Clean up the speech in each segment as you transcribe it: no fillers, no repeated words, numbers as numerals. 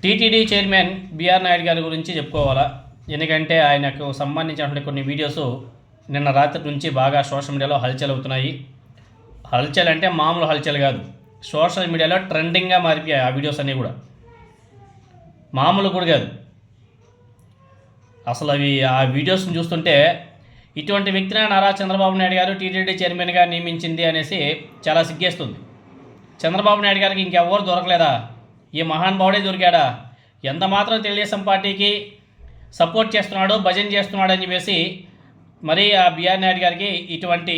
TTD chairman BR Naidu గారి గురించి చెప్పుకోవాలా. ఎందుకంటే ఆయనకు సంబంధించినటువంటి కొన్ని వీడియోస్ నిన్న రాత్రి నుంచి బాగా సోషల్ మీడియాలో హల్చల్ అవుతున్నాయి. హల్చల్ అంటే మామూలు హల్చల్ కాదు, సోషల్ మీడియాలో ట్రెండింగ్గా మారిపోయాయి ఆ వీడియోస్ అన్నీ కూడా, మామూలు కూడా కాదు. అసలు ఆ వీడియోస్ని చూస్తుంటే ఇటువంటి వ్యక్తిని నారా చంద్రబాబు నాయుడు గారు టీటీడీ చైర్మన్గా నియమించింది అనేసి చాలా సిగ్గేస్తుంది. చంద్రబాబు నాయుడు గారికి ఇంకెవ్వరు దొరకలేదా? ఈ మహానుభావుడే దొరికాడా? ఎంత మాత్రం తెలుగుదేశం పార్టీకి సపోర్ట్ చేస్తున్నాడు, భజన చేస్తున్నాడు అని చెప్పేసి మరి ఆ బిఆర్ నాయుడు గారికి ఇటువంటి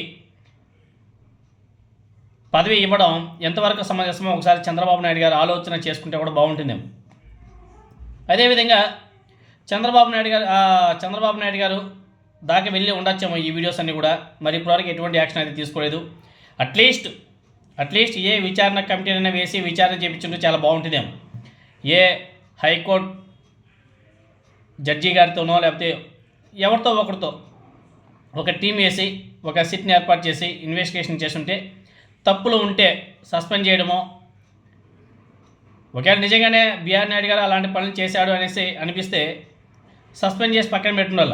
పదవి ఇవ్వడం ఎంతవరకు సమంజసమో ఒకసారి చంద్రబాబు నాయుడు గారు ఆలోచన చేసుకుంటే కూడా బాగుంటుందేమో. అదేవిధంగా చంద్రబాబు నాయుడు గారు దాకా వెళ్ళి ఉండొచ్చేమో ఈ వీడియోస్ అన్నీ కూడా. మరి ఇప్పటివరకు ఎటువంటి యాక్షన్ అయితే తీసుకోలేదు. అట్లీస్ట్ ఏ విచారణ కమిటీనైనా వేసి విచారణ చేయించుంటే చాలా బాగుంటుందేమో. ఏ హైకోర్టు జడ్జి గారితోనో లేకపోతే ఎవరితో ఒకరితో ఒక టీం వేసి ఒక సిట్ని ఏర్పాటు చేసి ఇన్వెస్టిగేషన్ చేస్తుంటే తప్పులు ఉంటే సస్పెండ్ చేయడమో, ఒకవేళ నిజంగానే బిఆర్ నాయుడు గారు అలాంటి పనులు చేశాడు అనేసి అనిపిస్తే సస్పెండ్ చేసి పక్కన పెట్టిన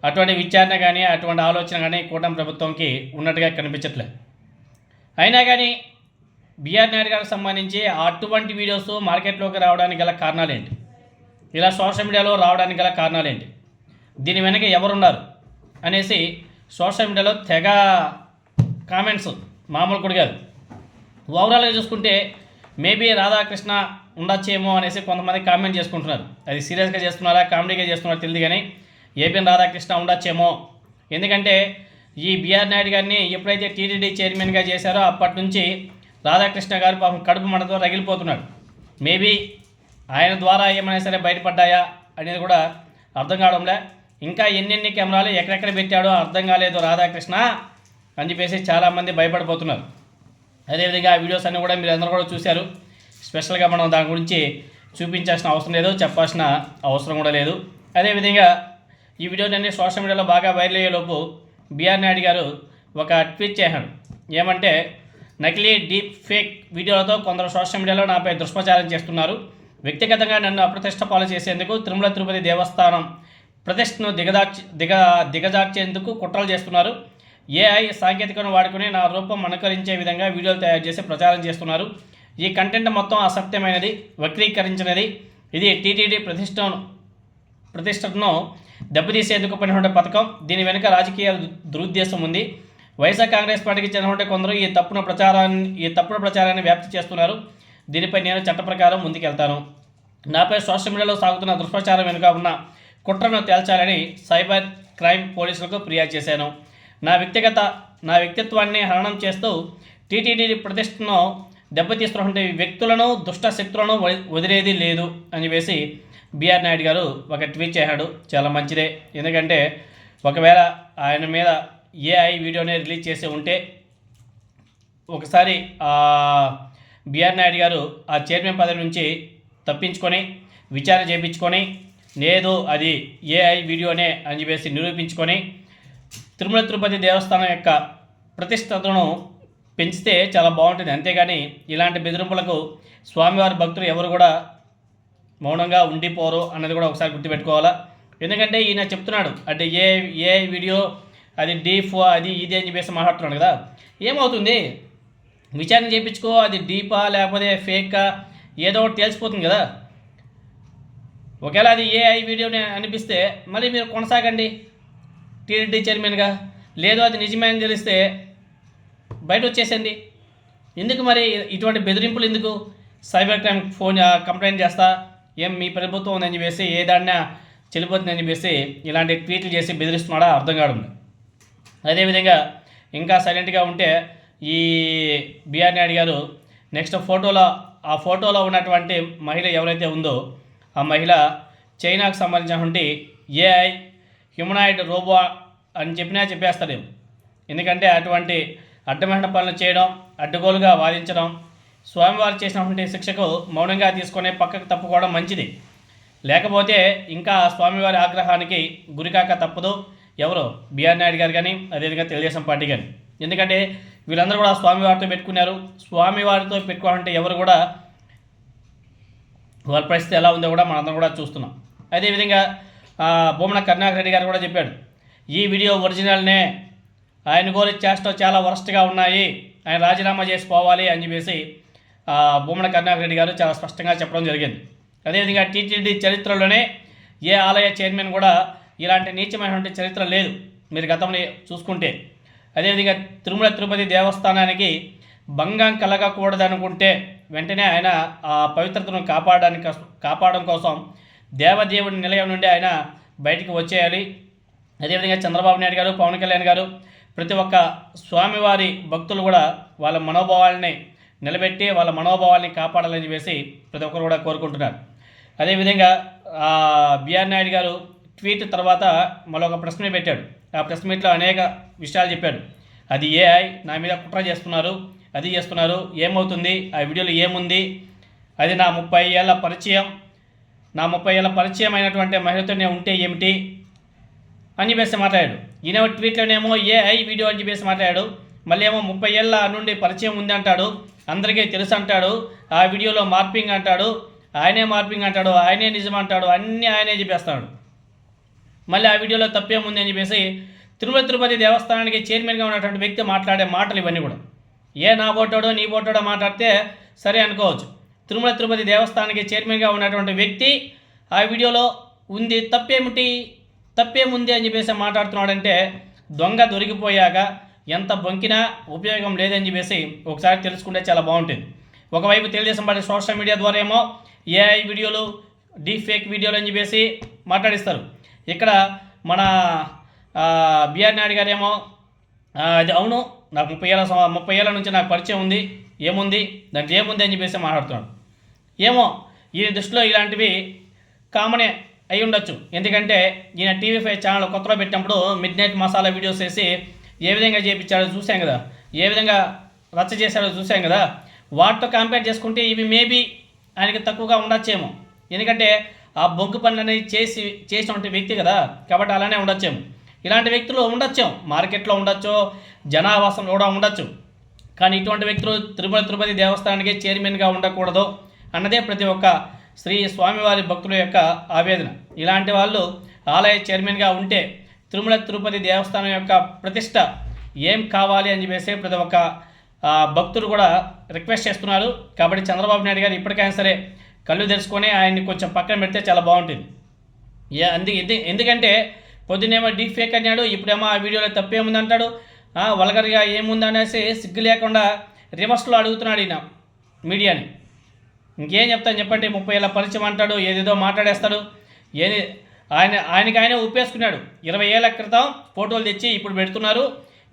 అటువంటి విచారణ కానీ అటువంటి ఆలోచన కానీ కూటమి ప్రభుత్వంకి ఉన్నట్టుగా కనిపించట్లేదు. అయినా కానీ బిఆర్ నాయుడు గారికి సంబంధించి అటువంటి వీడియోస్ మార్కెట్లోకి రావడానికి గల కారణాలేంటి? ఇలా సోషల్ మీడియాలో రావడానికి గల కారణాలేంటి? దీని వెనక ఎవరున్నారు అనేసి సోషల్ మీడియాలో తెగ కామెంట్స్ మామూలు కూడా కాదు. ఓవరాల్గా చూసుకుంటే మేబీ రాధాకృష్ణ ఉండొచ్చేమో అనేసి కొంతమంది కామెంట్ చేసుకుంటున్నారు. అది సీరియస్గా చేస్తున్నారా కామెడీగా చేస్తున్నారో తెలియదు, కానీ ఏపీఎన్ రాధాకృష్ణ ఉండొచ్చేమో. ఎందుకంటే ఈ బిఆర్ నాయుడు గారిని ఎప్పుడైతే టీటీడీ చైర్మన్గా చేశారో అప్పటి నుంచి రాధాకృష్ణ గారు పాపం కడుపు మంటతో రగిలిపోతున్నాడు. మేబీ ఆయన ద్వారా ఏమైనా సరే బయటపడ్డాయా అనేది కూడా అర్థం కావడంలే. ఇంకా ఎన్నెన్ని కెమెరాలు ఎక్కడెక్కడ పెట్టాడో అర్థం కాలేదు రాధాకృష్ణ అని చెప్పేసి చాలామంది భయపడిపోతున్నారు. అదేవిధంగా ఆ వీడియోస్ అన్నీ కూడా మీరు అందరూ కూడా చూశారు. స్పెషల్గా మనం దాని గురించి చూపించాల్సిన అవసరం లేదు, చెప్పాల్సిన అవసరం కూడా లేదు. అదేవిధంగా ఈ వీడియోలన్నీ సోషల్ మీడియాలో బాగా వైరల్ అయ్యేలోపు బిఆర్ నాయుడు గారు ఒక ట్వీట్ చేశాడు. ఏమంటే, నకిలీ డీప్ ఫేక్ వీడియోలతో కొందరు సోషల్ మీడియాలో నాపై దుష్ప్రచారం చేస్తున్నారు. వ్యక్తిగతంగా నన్ను అప్రతిష్ట పాలు చేసేందుకు తిరుమల తిరుపతి దేవస్థానం ప్రతిష్టను దిగజార్చేందుకు కుట్రలు చేస్తున్నారు. ఏఐ సాంకేతికను వాడుకుని నా రూపం అనుకరించే విధంగా వీడియోలు తయారు చేసి ప్రచారం చేస్తున్నారు. ఈ కంటెంట్ మొత్తం అసత్యమైనది, వక్రీకరించినది. ఇది టీటీడీ ప్రతిష్టను దెబ్బతీసేందుకు పడినటువంటి పథకం. దీని వెనుక రాజకీయ దురుద్దేశం ఉంది. వైఎస్ఆర్ కాంగ్రెస్ పార్టీకి చెందినటువంటి కొందరు ఈ తప్పుడు ప్రచారాన్ని వ్యాప్తి చేస్తున్నారు. దీనిపై నేను చట్ట ప్రకారం ముందుకెళ్తాను. నాపై సోషల్ మీడియాలో సాగుతున్న దుష్ప్రచారం వెనుక ఉన్న కుట్రను తేల్చాలని సైబర్ క్రైమ్ పోలీసులకు ఫిర్యాదు చేశాను. నా వ్యక్తిత్వాన్ని హననం చేస్తూ టీటీడీ ప్రతిష్టను దెబ్బతీస్తున్నటువంటి వ్యక్తులను, దుష్ట శక్తులను వదిలేది లేదు అని చెప్పేసి బిఆర్ నాయుడు గారు ఒక ట్వీట్ చేశాడు. చాలా మంచిదే. ఎందుకంటే ఒకవేళ ఆయన మీద ఏఐ వీడియోని రిలీజ్ చేసి ఉంటే ఒకసారి బిఆర్ నాయుడు గారు ఆ చైర్మన్ పదవి నుంచి తప్పించుకొని విచారణ చేయించుకొని లేదు అది ఏఐ వీడియోనే అని చెప్పేసి నిరూపించుకొని తిరుమల తిరుపతి దేవస్థానం యొక్క ప్రతిష్టతను పెంచితే చాలా బాగుంటుంది. అంతేగాని ఇలాంటి బెదిరింపులకు స్వామివారి భక్తులు ఎవరు కూడా మౌనంగా ఉండిపోరు అన్నది కూడా ఒకసారి గుర్తుపెట్టుకోవాలా. ఎందుకంటే ఈయన చెప్తున్నాడు అంటే ఏఐ వీడియో అది డీప్ అది ఇది అని చెప్పేసి మాట్లాడుతున్నాడు కదా. ఏమవుతుంది? విచారణ చేయించుకో, అది డీపా లేకపోతే ఫేకా ఏదో ఒకటి తెలిసిపోతుంది కదా. ఒకవేళ అది ఏఐ వీడియోని అనిపిస్తే మళ్ళీ మీరు కొనసాగండి టీటీడీ చైర్మన్గా. లేదు అది నిజమే అని తెలిస్తే బయట వచ్చేసింది. ఎందుకు మరి ఇటువంటి బెదిరింపులు ఎందుకు? సైబర్ క్రైమ్ కంప్లైంట్ చేస్తా, ఏం మీ ప్రభుత్వం ఉందని చెప్పేసి ఏదాన్నా చెల్లిపోతుందని చెప్పేసి ఇలాంటి ట్వీట్లు చేసి బెదిరిస్తున్నాడా అర్థం కావడం. అదేవిధంగా ఇంకా సైలెంట్గా ఉంటే ఈ బిఆర్ నాయుడు గారు నెక్స్ట్ ఆ ఫోటోలో ఉన్నటువంటి మహిళ ఎవరైతే ఉందో ఆ మహిళ చైనాకు సంబంధించినటువంటి ఏఐ హ్యూమనాయిడ్ రోబో అని చెప్పేస్తాడేమో. ఎందుకంటే అటువంటి అడ్డమైన పనులు చేయడం, అడ్డగోలుగా వాదించడం, స్వామివారు చేసినటువంటి శిక్షకు మౌనంగా తీసుకొని పక్కకు తప్పుకోవడం మంచిది. లేకపోతే ఇంకా స్వామివారి ఆగ్రహానికి గురికాక తప్పదు ఎవరు? బిఆర్ నాయుడు గారు కానీ అదేవిధంగా తెలుగుదేశం పార్టీ కానీ. ఎందుకంటే వీళ్ళందరూ కూడా స్వామివారితో పెట్టుకున్నారు. స్వామివారితో పెట్టుకోవాలంటే ఎవరు కూడా వాళ్ళ పరిస్థితి ఎలా ఉందో కూడా మనందరం కూడా చూస్తున్నాం. అదేవిధంగా భూమన కరుణాకర్ రెడ్డి గారు కూడా చెప్పాడు, ఈ వీడియో ఒరిజినల్నే, ఆయన గోరి చేష్టం చాలా వరస్ట్గా ఉన్నాయి, ఆయన రాజీనామా చేసి పోవాలి అని చెప్పేసి భూమన కరుణాకర్ రెడ్డి గారు చాలా స్పష్టంగా చెప్పడం జరిగింది. అదేవిధంగా టీటీడీ చరిత్రలోనే ఏ ఆలయ చైర్మన్ కూడా ఇలాంటి నీచమైనటువంటి చరిత్ర లేదు మీరు గతంలో చూసుకుంటే. అదేవిధంగా తిరుమల తిరుపతి దేవస్థానానికి భంగం కలగకూడదనుకుంటే వెంటనే ఆయన ఆ పవిత్రతను కాపాడడం కోసం దేవదేవుడి నిలయం నుండి ఆయన బయటికి వచ్చేయాలి. అదేవిధంగా చంద్రబాబు నాయుడు గారు, పవన్ కళ్యాణ్ గారు, ప్రతి ఒక్క స్వామివారి భక్తులు కూడా వాళ్ళ మనోభావాల్ని నిలబెట్టి వాళ్ళ మనోభావాల్ని కాపాడాలని చెప్పేసి ప్రతి ఒక్కరు కూడా కోరుకుంటున్నారు. అదేవిధంగా బిఆర్ నాయుడు గారు ట్వీట్ తర్వాత మరొక ప్రెస్ మీట్ పెట్టాడు. ఆ ప్రెస్ మీట్లో అనేక విషయాలు చెప్పాడు. అది ఏఐ నా మీద కుట్ర చేస్తున్నారు, అది చేస్తున్నారు, ఏమవుతుంది, ఆ వీడియోలో ఏముంది, అది నా 30 ఏళ్ళ పరిచయం అయినటువంటి మహిళతో నేను ఉంటే ఏమిటి అని చెప్పేసి మాట్లాడాడు. ఈయన ట్వీట్లోనేమో ఏఐ వీడియో అని చెప్పేసి మాట్లాడాడు. మళ్ళీ ఏమో 30 ఏళ్ళ నుండి పరిచయం ఉంది అంటాడు, అందరికీ తెలుసు అంటాడు, ఆ వీడియోలో మార్పింగ్ అంటాడు, ఆయనే మార్పింగ్ అంటాడు, ఆయనే నిజం అంటాడు, అన్నీ ఆయనే చెప్పేస్తాడు. మళ్ళీ ఆ వీడియోలో తప్పేముంది అని చెప్పేసి తిరుమల తిరుపతి దేవస్థానానికి చైర్మన్గా ఉన్నటువంటి వ్యక్తి మాట్లాడే మాటలు ఇవన్నీ కూడా ఏ నా బోటాడో నీ బోటాడో మాట్లాడితే సరే అనుకోవచ్చు. తిరుమల తిరుపతి దేవస్థానానికి చైర్మన్గా ఉన్నటువంటి వ్యక్తి ఆ వీడియోలో ఉంది, తప్పేముంది అని చెప్పేసి మాట్లాడుతున్నాడంటే దొంగ దొరికిపోయాక ఎంత బొంకినా ఉపయోగం లేదని చెప్పేసి ఒకసారి తెలుసుకుంటే చాలా బాగుంటుంది. ఒకవైపు తెలుగుదేశం పార్టీ సోషల్ మీడియా ద్వారా ఏమో ఏఐ వీడియోలు, డీప్ ఫేక్ వీడియోలు అని చెప్పేసి మాట్లాడిస్తారు. ఇక్కడ మన బిఆర్ నాయుడు గారు ఏమో అది అవును, నాకు 30 ఏళ్ళ నుంచి నాకు పరిచయం ఉంది, ఏముంది దాంట్లో ఏముంది అని చెప్పేసి మాట్లాడుతున్నాడు. ఏమో ఈయన దృష్టిలో ఇలాంటివి కామనే అయి ఉండొచ్చు. ఎందుకంటే ఈయన TV5 ఛానల్ కొత్తలో పెట్టినప్పుడు మిడ్ నైట్ మసాలా వీడియోస్ వేసి ఏ విధంగా చేయించాడో చూసాం కదా, ఏ విధంగా రచ్చ చేశాడో చూసాం కదా. వాటితో కంపేర్ చేసుకుంటే ఇవి మేబీ ఆయనకి తక్కువగా ఉండొచ్చేమో. ఎందుకంటే ఆ బొగ్గు పనులు అనేది చేసినటువంటి వ్యక్తి కదా, కాబట్టి అలానే ఉండొచ్చేమో. ఇలాంటి వ్యక్తులు ఉండొచ్చేమో, మార్కెట్లో ఉండొచ్చు, జనావాసంలో కూడా ఉండొచ్చు. కానీ ఇటువంటి వ్యక్తులు తిరుమల తిరుపతి దేవస్థానానికి చైర్మన్గా ఉండకూడదు అన్నదే ప్రతి ఒక్క శ్రీ స్వామివారి భక్తుల యొక్క ఆవేదన. ఇలాంటి వాళ్ళు ఆలయ చైర్మన్గా ఉంటే తిరుమల తిరుపతి దేవస్థానం యొక్క ప్రతిష్ట ఏం కావాలి అని చెప్పేసి ప్రతి ఒక్క భక్తులు కూడా రిక్వెస్ట్ చేస్తున్నారు. కాబట్టి చంద్రబాబు నాయుడు గారు ఇప్పటికైనా సరే కళ్ళు తెరుచుకొని ఆయన్ని కొంచెం పక్కన పెడితే చాలా బాగుంటుంది. ఎందుకంటే పొద్దునేమో డీప్ ఫేక్ అన్నాడు, ఇప్పుడేమో ఆ వీడియోలో తప్పేముంది అంటాడు, వల్గర్గా ఏముంది అనేసి సిగ్గు లేకుండా రివర్స్లో అడుగుతున్నాడు ఈయన మీడియాని. ఇంకేం చెప్తాను చెప్పండి, 30 ఏళ్ళ పరిచయం అంటాడు, ఏదేదో మాట్లాడేస్తాడు. ఆయనకి ఆయనే ఊపేసుకున్నాడు. 20 ఏళ్ళ క్రితం ఫోటోలు తెచ్చి ఇప్పుడు పెడుతున్నారు,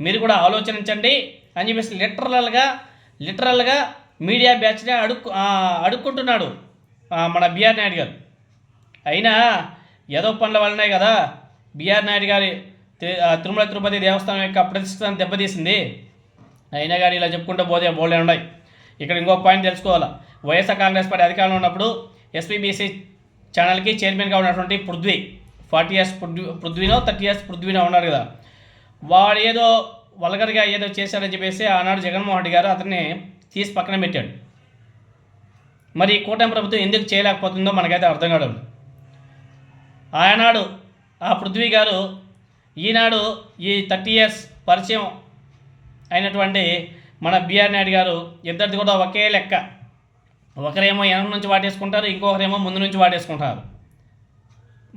మీరు కూడా ఆలోచించండి అని చెప్పేసి లిటరల్గా మీడియా బ్యాచ్నే అడుక్కుంటున్నాడు మన బిఆర్ నాయుడు గారు. అయినా ఏదో పనుల వల్లనే కదా బిఆర్ నాయుడు గారి తిరుమల తిరుపతి దేవస్థానం యొక్క ప్రతిష్టను దెబ్బతీసింది. అయినా కానీ ఇలా చెప్పుకుంటూ పోతే బోల్డే ఉన్నాయి. ఇక్కడ ఇంకో పాయింట్ తెలుసుకోవాలా, వైఎస్ఆర్ కాంగ్రెస్ పార్టీ అధికారంలో ఉన్నప్పుడు ఎస్పీబీసీ ఛానల్కి చైర్మన్గా ఉన్నటువంటి 40 years పృథ్వీనో 30 years పృథ్వీనో ఉన్నాడు కదా, వాడు ఏదో వల్గర్గా ఏదో చేశాడని చెప్పేసి ఆనాడు జగన్మోహన్ రెడ్డి గారు అతన్ని తీసి పక్కన పెట్టాడు. మరి ఈ కూటమి ప్రభుత్వం ఎందుకు చేయలేకపోతుందో మనకైతే అర్థం కావడం. ఆనాడు ఆ పృథ్వీ గారు, ఈనాడు ఈ 30 years పరిచయం అయినటువంటి మన బిఆర్ నాయుడు గారు, ఇద్దరిది కూడా ఒకే లెక్క. ఒకరేమో వెనక నుంచి వాటేసుకుంటారు, ఇంకొకరేమో ముందు నుంచి వాటేసుకుంటారు.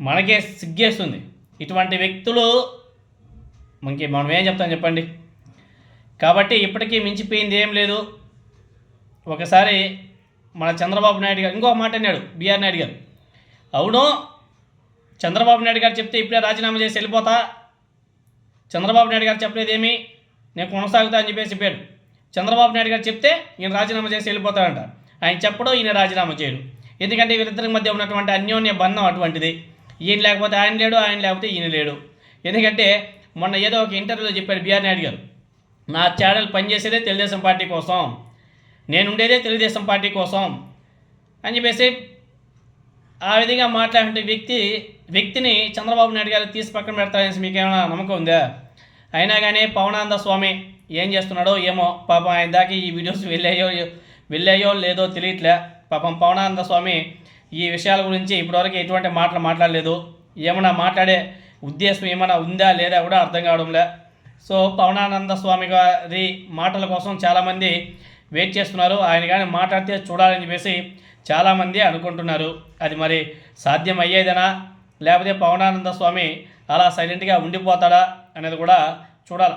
మనకే సిగ్గేస్తుంది. ఇటువంటి వ్యక్తులు మనం ఏం చెప్తాం చెప్పండి. కాబట్టి ఇప్పటికీ మించిపోయింది ఏం లేదు. ఒకసారి మన చంద్రబాబు నాయుడు గారు ఇంకో మాట అన్నాడు బిఆర్ నాయుడు గారు. అవును, చంద్రబాబు నాయుడు గారు చెప్తే ఇప్పుడే రాజీనామా చేసి వెళ్ళిపోతా, చంద్రబాబు నాయుడు గారు చెప్పలేదేమి, నేను కొనసాగుతా అని చెప్పాడు. చంద్రబాబు నాయుడు గారు చెప్తే ఈయన రాజీనామా చేసి వెళ్ళిపోతాడంట. ఆయన చెప్పడం, ఈయన రాజీనామా చేయడు. ఎందుకంటే వీరిద్దరి మధ్య ఉన్నటువంటి అన్యోన్య బంధం అటువంటిది. ఈయన లేకపోతే ఆయన లేడు, ఆయన లేకపోతే ఈయన లేడు. ఎందుకంటే మొన్న ఏదో ఒక ఇంటర్వ్యూలో చెప్పాడు బిఆర్ నాయుడు గారు, నా ఛానల్ పనిచేసేదే తెలుగుదేశం పార్టీ కోసం, నేను ఉండేదే తెలుగుదేశం పార్టీ కోసం అని చెప్పేసి ఆ విధంగా మాట్లాడే వ్యక్తిని చంద్రబాబు నాయుడు గారు తీసి పక్కన పెడతారనేసి మీకేమైనా నమ్మకం ఉందా? అయినా కానీ పవనానంద స్వామి ఏం చేస్తున్నాడో ఏమో పాపం, ఆయన దాకా ఈ వీడియోస్ వెళ్ళాయో లేదో తెలియట్లే. పాపం పవనానంద స్వామి ఈ విషయాల గురించి ఇప్పటివరకు ఎటువంటి మాటలు మాట్లాడలేదు. ఏమైనా మాట్లాడే ఉద్దేశం ఏమైనా ఉందా లేదా కూడా అర్థం కావడంలే. సో పవనానంద స్వామి గారి మాటల కోసం చాలామంది వెయిట్ చేస్తున్నారు. ఆయన కానీ మాట్లాడితే చూడాలని చెప్పేసి చాలామంది అనుకుంటున్నారు. అది మరి సాధ్యం అయ్యేదేనా, లేకపోతే పవనానంద స్వామి అలా సైలెంట్గా ఉండిపోతాడా అనేది కూడా చూడాలి.